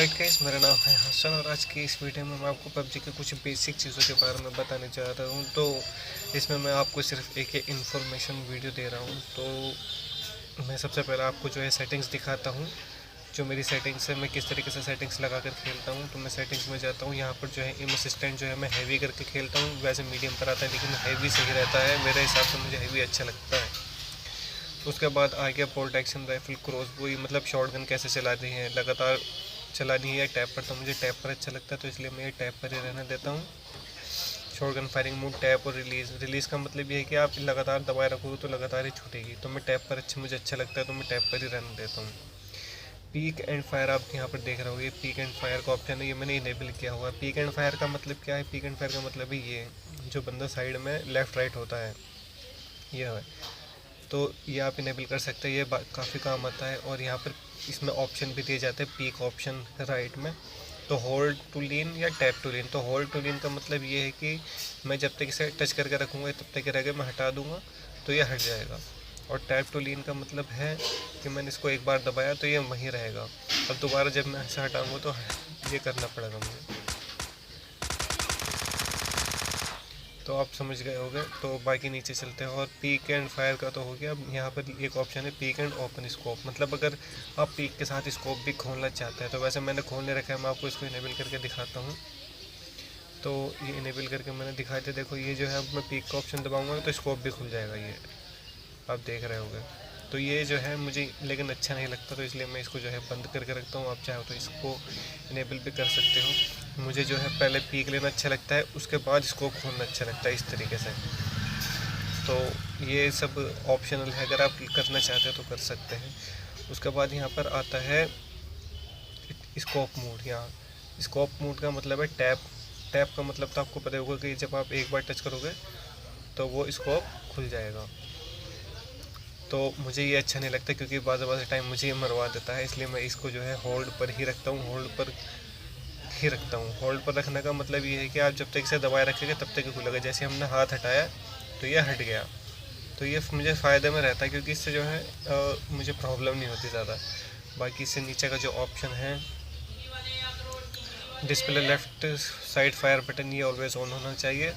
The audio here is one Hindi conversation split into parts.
ऑलराइट गाइस, मेरा नाम है हसन और आज की इस वीडियो में मैं आपको पबजी के कुछ बेसिक चीज़ों के बारे में बताने जा रहा हूं। तो इसमें मैं आपको सिर्फ एक इन्फॉर्मेशन वीडियो दे रहा हूं। तो मैं सबसे पहले आपको जो है सेटिंग्स दिखाता हूं। जो मेरी सेटिंग्स है, मैं किस तरीके से सेटिंग्स लगा कर खेलता हूँ। तो मैं सेटिंग्स में जाता हूँ, यहाँ पर जो है एम असिस्टेंट जो है मैं हैवी करके खेलता हूँ। वैसे मीडियम पर आता है लेकिन हैवी सही रहता है, मेरे हिसाब से मुझे हैवी अच्छा लगता है। उसके बाद आ गया बोल्ट एक्शन राइफल क्रॉसबो, मतलब शॉटगन कैसे चलानी है, लगातार चलानी है या टैप पर। तो मुझे टैप पर अच्छा लगता है तो इसलिए मैं ये टैप पर ही रहने देता हूँ। शॉटगन फायरिंग मोड टैप और रिलीज़ का मतलब ये है कि आप लगातार दबाए रखोगे तो लगातार ही छूटेगी। तो मैं टैप पर मुझे अच्छा लगता है तो मैं टैप पर ही रहने देता हूँ। पीक एंड फायर आप यहाँ पर देख रहे हो, ये पीक एंड फायर का ऑप्शन है, ये मैंने इनेबल किया हुआ है। पीक एंड फायर का मतलब क्या है? पीक एंड फायर का मतलब है ये जो बंदा साइड में लेफ़्ट राइट होता है, ये है। तो ये आप इनेबल कर सकते हैं, ये काफ़ी काम आता है। और यहाँ पर इसमें ऑप्शन भी दिए जाते हैं, पीक ऑप्शन राइट में। तो होल्ड टू लीन या टैप टू लीन। तो होल्ड टू लीन का मतलब ये है कि मैं जब तक इसे टच करके रखूँगा तब तक रह गया, मैं हटा दूँगा तो ये हट जाएगा। और टैप टू लीन का मतलब है कि मैंने इसको एक बार दबाया तो ये वहीं रहेगा, अब दोबारा जब मैं इसे हटाऊँगा तो ये करना पड़ेगा मुझे। तो आप समझ गए होंगे। तो बाकी नीचे चलते हैं। और पीक एंड फायर का तो हो गया। अब यहाँ पर एक ऑप्शन है पीक एंड ओपन स्कोप, मतलब अगर आप पीक के साथ स्कोप भी खोलना चाहते हैं तो वैसे मैंने खोलने रखा है, मैं आपको इसको इनेबल करके दिखाता हूँ। तो ये इनेबल करके मैंने दिखाई दे, देखो ये जो है, अब मैं पीक का ऑप्शन दबाऊँगा तो स्कोप भी खुल जाएगा, ये आप देख रहे होंगे। तो ये जो है मुझे लेकिन अच्छा नहीं लगता, तो इसलिए मैं इसको जो है बंद करके रखता हूँ। आप चाहो तो इसको इनेबल भी कर सकते हो। मुझे जो है पहले पीक लेना अच्छा लगता है, उसके बाद स्कोप खोलना अच्छा लगता है, इस तरीके से। तो ये सब ऑप्शनल है, अगर आप करना चाहते हो तो कर सकते हैं। उसके बाद यहाँ पर आता है स्कोप मोड। यहाँ स्कोप मोड का मतलब है टैप। टैप का मतलब तो आपको पता होगा कि जब आप एक बार टच करोगे तो वो स्कोप खुल जाएगा। तो मुझे ये अच्छा नहीं लगता क्योंकि बाज़ टाइम मुझे ये मरवा देता है, इसलिए मैं इसको जो है होल्ड पर ही रखता हूँ। होल्ड पर रखने का मतलब ये है कि आप जब तक इसे दबाए रखेंगे तब तक ही खुलेगा। जैसे हमने हाथ हटाया तो ये हट गया, तो ये मुझे फ़ायदे में रहता है क्योंकि इससे जो है मुझे प्रॉब्लम नहीं होती ज़्यादा। बाकी इससे नीचे का जो ऑप्शन है display left side fire button, ये ऑलवेज़ ऑन होना चाहिए।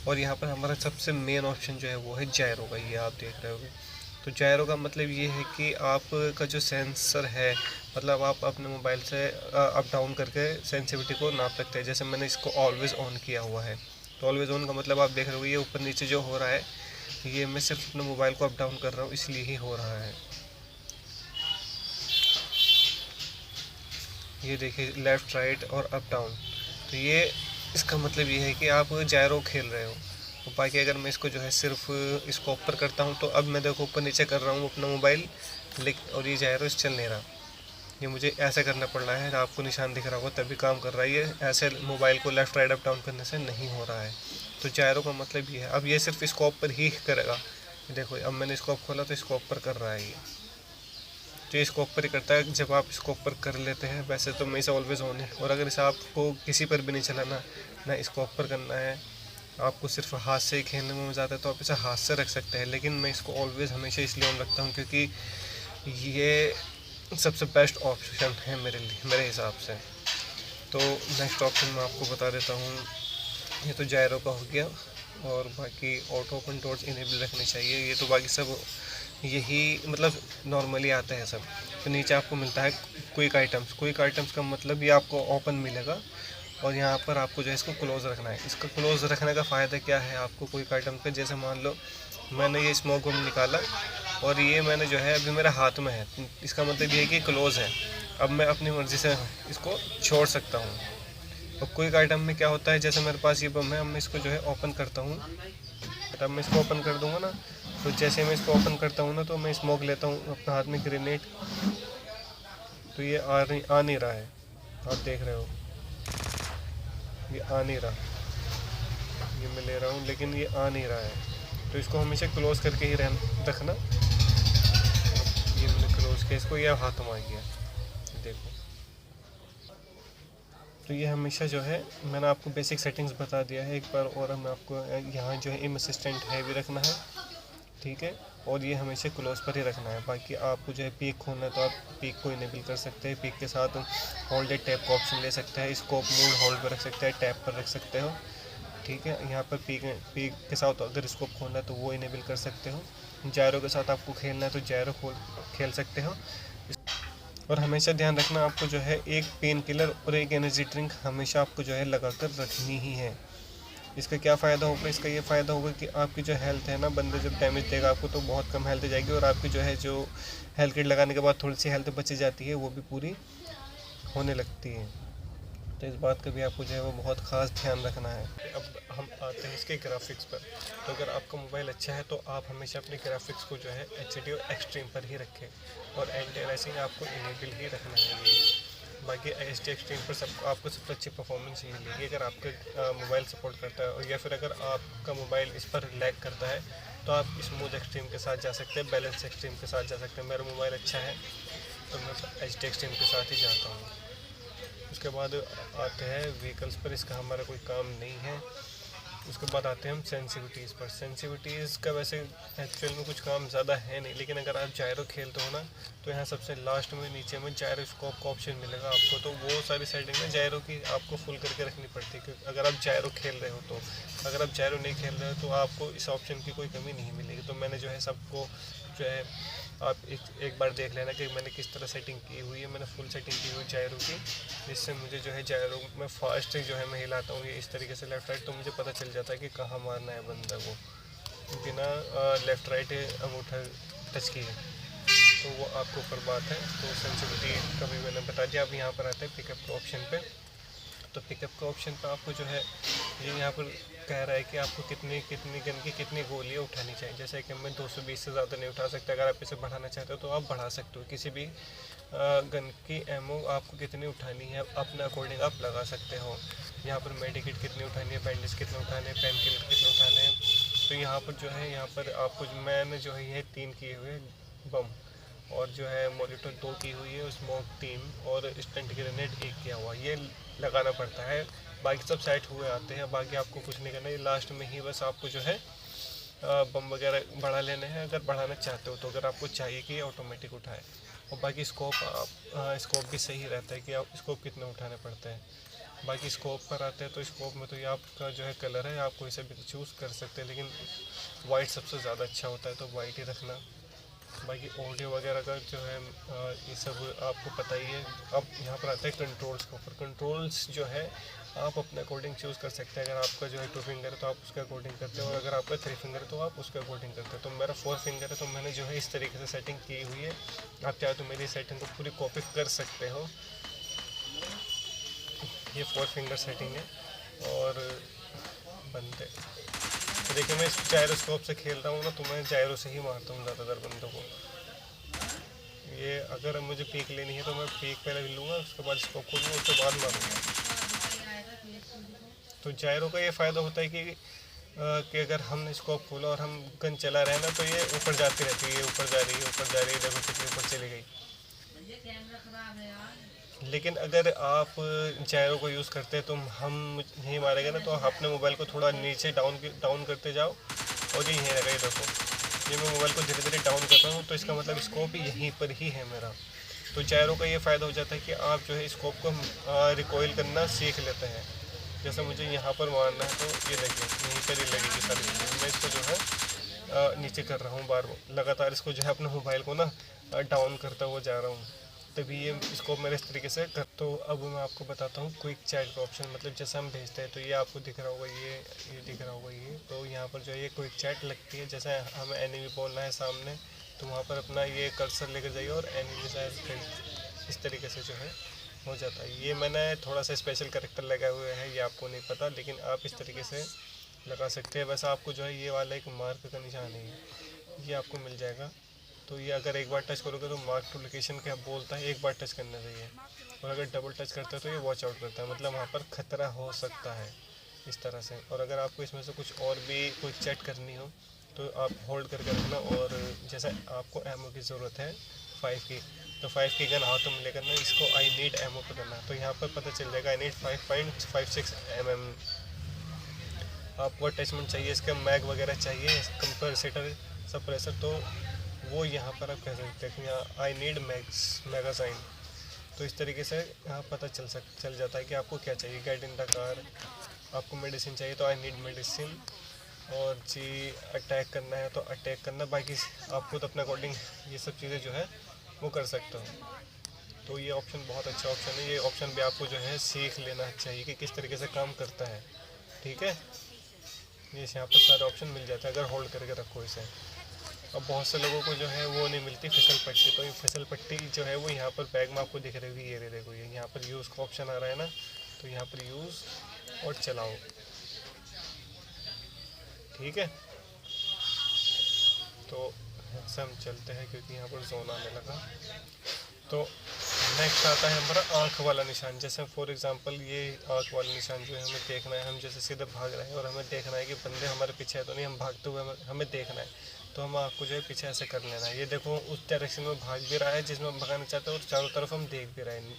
और यहाँ पर हमारा सबसे मेन ऑप्शन जो है वो है जायरो का, ये आप देख रहे होगे। तो जायरो का मतलब ये है कि आपका जो सेंसर है, मतलब आप अपने मोबाइल से अप डाउन करके सेंसिटिविटी को नाप सकते हैं। जैसे मैंने इसको ऑलवेज़ ऑन किया हुआ है, तो ऑलवेज़ ऑन का मतलब आप देख रहे हो ये ऊपर नीचे जो हो रहा है, ये मैं सिर्फ अपने मोबाइल को अप डाउन कर रहा हूँ, इसलिए ही हो रहा है। ये देखिए लेफ़्ट राइट और अप डाउन, तो ये इसका मतलब ये है कि आप जायरो खेल रहे हो। तो बाकी अगर मैं इसको जो है सिर्फ इसको ऊपर करता हूँ तो अब मैं देखो ऊपर नीचे कर रहा हूँ अपना मोबाइल, लेकिन और ये जायरो चल नहीं रहा। ये मुझे ऐसा करना पड़ रहा है, आपको निशान दिख रहा होगा तभी काम कर रहा है। ये ऐसे मोबाइल को लेफ़्ट राइट अप डाउन करने से नहीं हो रहा है। तो जायरो का मतलब ये है। अब ये सिर्फ स्कोप पर ही करेगा। देखो अब मैंने स्कोप खोला तो स्कोप पर कर रहा है ये, तो ये स्कोप पर ही करता है जब आप स्कोप पर कर लेते हैं। वैसे तो मैं इसे ऑलवेज़ ऑन है, और अगर इसे आपको किसी पर भी नहीं चलाना, ना स्कोप पर करना है, आपको सिर्फ हाथ से ही खेलने में मज़ा आता है तो आप इसे हाथ से रख सकते हैं। लेकिन मैं इसको ऑलवेज़ हमेशा इसलिए ऑन रखता हूँ क्योंकि ये सबसे बेस्ट ऑप्शन है मेरे हिसाब से। तो नेक्स्ट ऑप्शन मैं आपको बता देता हूँ। ये तो जायरो का हो गया, और बाकी ऑटो कंट्रोल्स इनेबल रखने चाहिए। ये तो बाकी सब यही मतलब नॉर्मली आता है सब। तो नीचे आपको मिलता है क्विक आइटम्स का मतलब ये आपको ओपन मिलेगा, और यहाँ पर आपको जो है इसको क्लोज़ रखना है। इसका क्लोज़ रखने का फ़ायदा क्या है आपको क्विक आइटम पे? जैसे मान लो मैंने ये स्मोक बम निकाला और ये मैंने जो है अभी मेरे हाथ में है, इसका मतलब ये है कि क्लोज़ है। अब मैं अपनी मर्ज़ी से इसको छोड़ सकता हूँ। और क्विक आइटम में क्या होता है, जैसे मेरे पास ये बम है, अब मैं इसको जो है ओपन करता हूँ, तब मैं इसको ओपन कर दूँगा ना, तो जैसे मैं इसको ओपन करता हूँ ना तो मैं स्मोक लेता हूँ अपने हाथ में ग्रेनेड, तो ये आ नहीं रहा है, आप देख रहे हो ये आ नहीं रहा। ये मैं ले रहा हूँ लेकिन ये आ नहीं रहा है, तो इसको हमेशा क्लोज़ करके ही रखना। ये मैंने क्लोज़ किया इसको, ये हाथ में आ गया, देखो। तो ये हमेशा जो है मैंने आपको बेसिक सेटिंग्स बता दिया है एक बार, और मैं आपको यहाँ जो है एम असिस्टेंट है भी रखना है, ठीक है। और ये हमेशा क्लोज पर ही रखना है। बाकी आपको जो है पीक खोलना है तो आप पीक को इनेबल कर सकते हैं। पीक के साथ होल्ड टैप का ऑप्शन ले सकते हैं, स्कोप मोड होल्ड पर रख सकते हैं, टैप पर रख सकते हो। ठीक है, यहाँ पर पीक के साथ अगर स्कोप खोलना है तो वो इनेबल कर सकते हो। जायरो के साथ आपको खेलना है तो जायरो खेल सकते हो। और हमेशा ध्यान रखना, आपको जो है एक पेन किलर और एक एनर्जी ड्रिंक हमेशा आपको जो है लगा कर रखनी ही है। इसका क्या फ़ायदा होगा? इसका ये फ़ायदा होगा कि आपकी जो हेल्थ है ना, बंदे जब डैमेज देगा आपको तो बहुत कम हेल्थ जाएगी, और आपकी जो है जो हेल्थ किट लगाने के बाद थोड़ी सी हेल्थ बची जाती है वो भी पूरी होने लगती है। तो इस बात का भी आपको जो है वो बहुत ख़ास ध्यान रखना है। अब हम आते हैं इसके ग्राफिक्स पर। तो अगर आपका मोबाइल अच्छा है तो आप हमेशा अपने ग्राफिक्स को जो है HD और एक्सट्रीम पर ही रखें, और एंटी अलाइसिंग आपको इनेबल ही रखना है। बाकी HD एक्सट्रीम पर आपको सबसे अच्छी परफॉर्मेंस ये मिलेगी अगर आपका मोबाइल सपोर्ट करता है, और या फिर अगर आपका मोबाइल इस पर लैग करता है तो आप स्मूथ एक्सट्रीम के साथ जा सकते हैं, बैलेंस एक्सट्रीम के साथ जा सकते हैं। मेरा मोबाइल अच्छा है तो मैं HD एक्सट्रीम के साथ ही जाता हूँ। उसके बाद आते हैं व्हीकल्स पर, इसका हमारा कोई काम नहीं है। उसके बाद आते हैं हम सेंसिटिविटीज़ पर। सेंसिटिविटीज़ का वैसे एक्चुअल में कुछ काम ज़्यादा है नहीं, लेकिन अगर आप जायरो खेलते हो ना तो यहाँ सबसे लास्ट में नीचे में जायरो स्कोप का ऑप्शन मिलेगा आपको। तो वो सारी सेटिंग में जायरो की आपको फुल करके रखनी पड़ती है, क्योंकि अगर आप जायरो खेल रहे हो तो। अगर आप जायरो नहीं खेल रहे हो तो आपको इस ऑप्शन की कोई कमी नहीं मिलेगी। तो मैंने जो है सबको जो है आप एक बार देख लेना कि मैंने किस तरह सेटिंग की हुई है। मैंने फुल सेटिंग की हुई जायरो की, जिससे मुझे जो है जायरो में फास्ट जो है मैं हिलाता हूँ ये इस तरीके से लेफ़्ट राइट, तो मुझे पता चल जाता है कि कहाँ मारना है बंदा को, बिना लेफ़्ट राइट अंगूठा टच किए। तो वो आपके ऊपर बात है। तो सेंसिटिविटी का भी मैंने बता दिया। अब यहाँ पर आते हैं पिकअप के ऑप्शन पे। तो पिकअप के ऑप्शन पे आपको जो है ये यहाँ पर कह रहा है कि आपको कितनी कितनी गन की कितनी गोलियाँ उठानी चाहिए। जैसे कि मैं 220 से ज़्यादा नहीं उठा सकता। अगर आप इसे बढ़ाना चाहते हो तो आप बढ़ा सकते हो। किसी भी गन की एमओ आपको कितनी उठानी है अपने अकॉर्डिंग आप लगा सकते हो। यहाँ पर मेडिकेट कितनी उठानी है, बैंडेज कितने उठाने हैं, पेन किलर कितने उठाने हैं। तो यहाँ पर जो है यहाँ पर आपको मैंने जो है ये 3 किए हुए बम, और जो है मोलिटो 2 की हुई है, स्मोक 3, और स्टंट ग्रेनेड 1 किया हुआ, ये लगाना पड़ता है। बाकी सब सेट हुए आते हैं। बाकी आपको कुछ नहीं करना है, लास्ट में ही बस आपको जो है बम वगैरह बढ़ा लेने हैं अगर बढ़ाना चाहते हो तो, अगर आपको चाहिए कि ऑटोमेटिक उठाए। और बाकी स्कोप स्कोप भी सही रहता है कि आप स्कोप कितने उठाने पड़ते हैं। बाकी स्कोप पर आते हैं तो स्कोप में तो ये आपका जो है कलर है, आप कोई से भी चूज़ कर सकते हैं, लेकिन वाइट सबसे ज़्यादा अच्छा होता है तो वाइट ही रखना। बाकी ऑडियो वगैरह का जो है ये सब आपको पता ही है। अब यहाँ पर आते हैं कंट्रोल्स के ऊपर। कंट्रोल्स जो है आप अपने अकॉर्डिंग चूज़ कर सकते हैं। अगर आपका जो है 2 फिंगर है तो आप उसके अकॉर्डिंग करते हो, और अगर आपका 3 फिंगर है तो आप उसके अकॉर्डिंग करते हो। तो मेरा 4 फिंगर है तो मैंने जो है इस तरीके से सेटिंग की हुई है। आप चाहे तो मेरी सेटिंग को पूरी कॉपी कर सकते हो। ये 4 फिंगर सेटिंग है। और बंदे तो देखिए, मैं इस जायरोस्कोप से खेल रहा हूँ ना तो मैं जायरो से ही मारता हूँ ज़्यादातर बंदों को। ये अगर मुझे पीक लेनी है तो मैं पीक पहले लूँगा, उसके बाद स्कोप खोलूँगा, उसके बाद मारूँगा। तो जायरो का ये फ़ायदा होता है कि अगर हमने स्कोप खोला और हम गन चला रहे हैं ना तो ये ऊपर जाती रहती है, ये ऊपर जा रही है, ऊपर जा रही है, देखो कितनी ऊपर चली गई। लेकिन अगर आप जायरो को यूज़ करते हैं तो हम नहीं मारेंगे ना, तो अपने मोबाइल को थोड़ा नीचे डाउन करते जाओ, और ये यहीं रहेगा। ये देखो, ये मैं मोबाइल को धीरे धीरे डाउन कर रहा हूँ, तो इसका मतलब स्कोप यहीं पर ही है मेरा। तो जायरो का ये फ़ायदा हो जाता है कि आप जो है स्कोप को रिकॉइल करना सीख लेते हैं। जैसे मुझे यहाँ पर मारना है तो ये देखिए यहीं पर ही लगेगी सारी चीज़ें। मैं इसको जो है नीचे कर रहा हूँ, बार लगातार इसको जो है अपने मोबाइल को ना डाउन करता हुआ जा रहा हूँ, तभी ये इसको मेरे इस तरीके से कर। तो अब मैं आपको बताता हूँ क्विक चैट का ऑप्शन। मतलब जैसे हम भेजते हैं तो ये आपको दिख रहा होगा, ये दिख रहा होगा ये। तो यहाँ पर जो है ये क्विक चैट लगती है। जैसे हमें एनिमी बोलना है सामने तो वहाँ पर अपना ये कर्सर लेकर जाइए और एनिमी साइड इस तरीके से जो है हो जाता है। ये मैंने थोड़ा सा स्पेशल कैरेक्टर लगाए हुए हैं, ये आपको नहीं पता, लेकिन आप इस तरीके से लगा सकते हैं। वैसे आपको जो है ये वाला एक मार्क का निशान है, ये आपको मिल जाएगा। तो ये अगर एक बार टच करोगे तो मार्क टू लोकेशन क्या बोलता है, एक बार टच करना चाहिए, और अगर डबल टच करते हो तो ये वॉच आउट करता है, मतलब वहाँ पर खतरा हो सकता है इस तरह से। और अगर आपको इसमें से कुछ और भी कोई चेक करनी हो तो आप होल्ड करके रखना, और जैसे आपको एमओ की ज़रूरत है 5 की, तो 5 की गन हाथों में लेकर ना इसको आई नीड एमओ पे करना, तो यहाँ पर पता चल जाएगा आई नीड 5.56 mm। आपको अटैचमेंट चाहिए, इसका मैग वगैरह चाहिए, कंपनसेटर सप्रेसर, तो वो यहाँ पर आप कह सकते हैं कि यहाँ आई नीड मैगज़ाइन। तो इस तरीके से यहाँ पता चल जाता है कि आपको क्या चाहिए। गेट इन द कार, आपको मेडिसिन चाहिए तो आई नीड मेडिसिन, और जी अटैक करना है तो अटैक करना। बाकी आप खुद अपने अकॉर्डिंग ये सब चीज़ें जो है वो कर सकते हो। तो ये ऑप्शन बहुत अच्छा ऑप्शन है। ये ऑप्शन भी आपको जो है सीख लेना चाहिए कि किस तरीके से काम करता है। ठीक है, ये यहाँ पर सारे ऑप्शन मिल जाते हैं अगर होल्ड करके रखो इसे। अब बहुत से लोगों को जो है वो नहीं मिलती फिसल पट्टी, तो ये फिसल पट्टी जो है वो यहाँ पर बैग में आपको दिख रही होगी, ये देखो ये यहाँ पर यूज़ का ऑप्शन आ रहा है ना, तो यहाँ पर यूज़ और चलाओ। ठीक है, तो ऐसे हम चलते हैं क्योंकि यहाँ पर जोन आने लगा। तो नेक्स्ट आता है हमारा आँख वाला निशान। जैसे फॉर एग्जांपल ये आँख वाला निशान जो है हमें देखना है, हम जैसे सीधे भाग रहे हैं और हमें देखना है कि बंदे हमारे पीछे है तो नहीं, हम भागते हुए हमें देखना है, तो हम आँख को जो है पीछे ऐसे कर लेना है। ये देखो उस डायरेक्शन में भाग भी रहा है जिसमें हम भगाना चाहते हैं, और चारों तरफ हम देख भी रहे हैं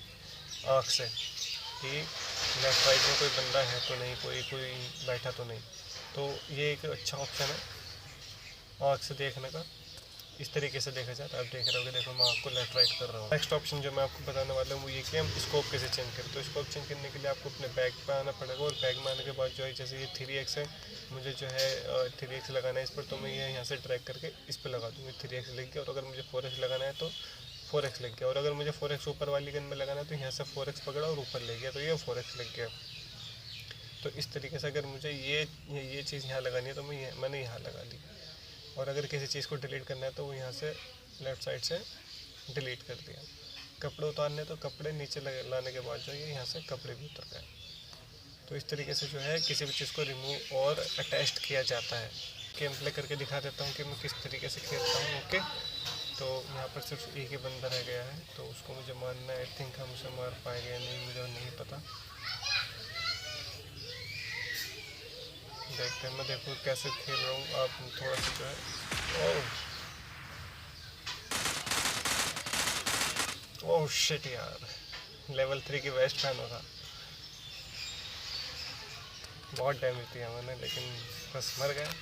आँख से कि लेफ्ट राइट में कोई बंदा है तो नहीं, कोई बैठा तो नहीं। तो ये एक अच्छा ऑप्शन है आँख से देखने का। इस तरीके से देखा जाता है। आप देख रहे होगे, देखो मैं आपको लेफ्ट राइट कर रहा हूँ। नेक्स्ट ऑप्शन जो मैं आपको बताने वाला हूँ वो ये कि हम स्कोप कैसे चेंज करें। तो स्कोप चेंज करने के लिए आपको अपने बैग पर आना पड़ेगा, और बैग में आने के बाद जो है जैसे ये 3x है, मुझे जो है 3x लगाना है इस पर, तो मैं ये यहाँ से ड्रैग करके इस पर लगा दूँगी, 3x लग गया। और अगर मुझे 4x लगाना है तो 4x लग गया, और अगर मुझे 4x ऊपर वाली गन में लगाना है तो यहाँ से 4x पकड़ा और ऊपर ले गया, तो ये 4x लग गया। तो इस तरीके से अगर मुझे ये चीज़ यहाँ लगानी है तो मैंने यहाँ लगा ली। और अगर किसी चीज़ को डिलीट करना है तो वो यहाँ से लेफ़्ट साइड से डिलीट कर दिया। कपड़े उतारने तो कपड़े नीचे लाने के बाद जो है यहाँ से कपड़े भी उतर गए। तो इस तरीके से जो है किसी भी चीज़ को रिमूव और अटैच किया जाता है। गेम प्ले करके दिखा देता हूँ कि मैं किस तरीके से खेलता हूँ। ओके, तो यहाँ पर सिर्फ एक ही बंदा रह गया है, तो उसको मुझे मारना है। आई थिंक हम उसे मार पाएंगे या नहीं मुझे नहीं पता, देखते हैं। मैं देखो कैसे खेल रहा हूँ, आप थोड़ा सा जो है ओह शिट यार, लेवल 3 की वेस्ट फैन था, बहुत डैमेज दिया मैंने, लेकिन बस मर गया।